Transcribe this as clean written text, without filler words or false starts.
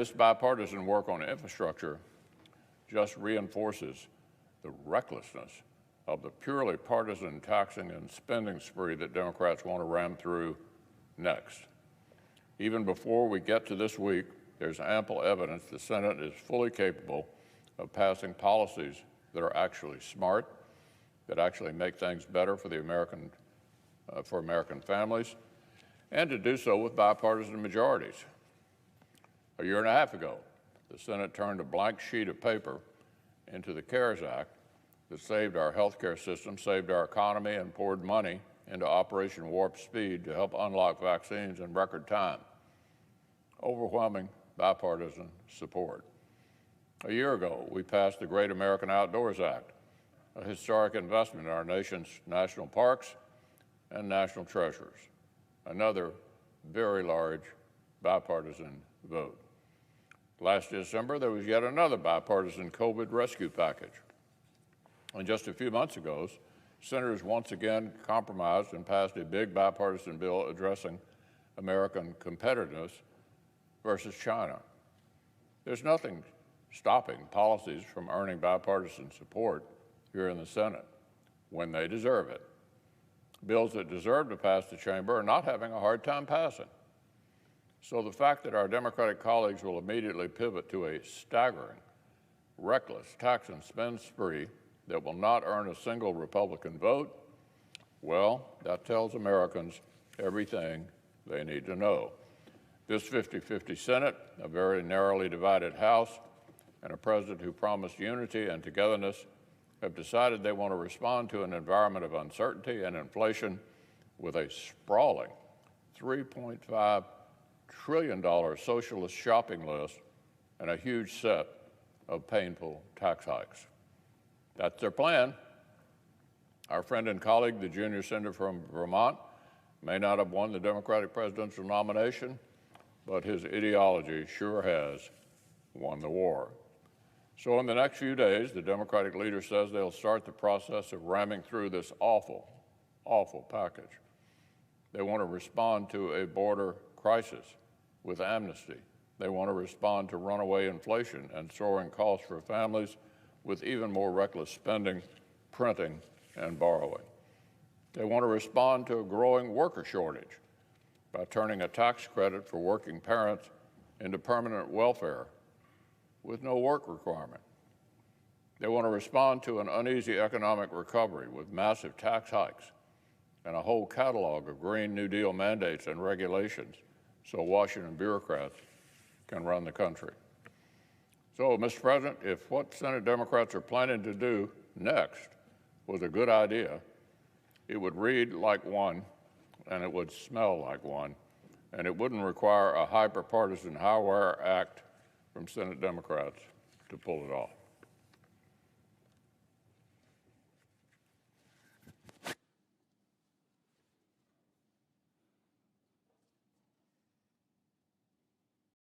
This bipartisan work on infrastructure just reinforces the recklessness of the purely partisan taxing and spending spree that Democrats want to ram through next. Even before we get to this week, there's ample evidence the Senate is fully capable of passing policies that are actually smart, that actually make things better for American families, and to do so with bipartisan majorities. A year and a half ago, the Senate turned a blank sheet of paper into the CARES Act that saved our healthcare system, saved our economy, and poured money into Operation Warp Speed to help unlock vaccines in record time. Overwhelming bipartisan support. A year ago, we passed the Great American Outdoors Act, a historic investment in our nation's national parks and national treasures. Another very large bipartisan vote. Last December, there was yet another bipartisan COVID rescue package. And just a few months ago, senators once again compromised and passed a big bipartisan bill addressing American competitiveness versus China. There's nothing stopping policies from earning bipartisan support here in the Senate when they deserve it. Bills that deserve to pass the chamber are not having a hard time passing. So the fact that our Democratic colleagues will immediately pivot to a staggering, reckless tax and spend spree that will not earn a single Republican vote, well, that tells Americans everything they need to know. This 50-50 Senate, a very narrowly divided House, and a president who promised unity and togetherness have decided they want to respond to an environment of uncertainty and inflation with a sprawling $3.5 trillion socialist shopping list and a huge set of painful tax hikes. That's their plan. Our friend and colleague, the junior senator from Vermont, may not have won the Democratic presidential nomination, but his ideology sure has won the war. So in the next few days, the Democratic leader says they'll start the process of ramming through this awful, awful package. They want to respond to a border crisis with amnesty. They want to respond to runaway inflation and soaring costs for families with even more reckless spending, printing, and borrowing. They want to respond to a growing worker shortage by turning a tax credit for working parents into permanent welfare with no work requirement. They want to respond to an uneasy economic recovery with massive tax hikes and a whole catalog of Green New Deal mandates and regulations so Washington bureaucrats can run the country. So, Mr. President, if what Senate Democrats are planning to do next was a good idea, it would read like one, and it would smell like one, and it wouldn't require a hyper-partisan high-wire act from Senate Democrats to pull it off.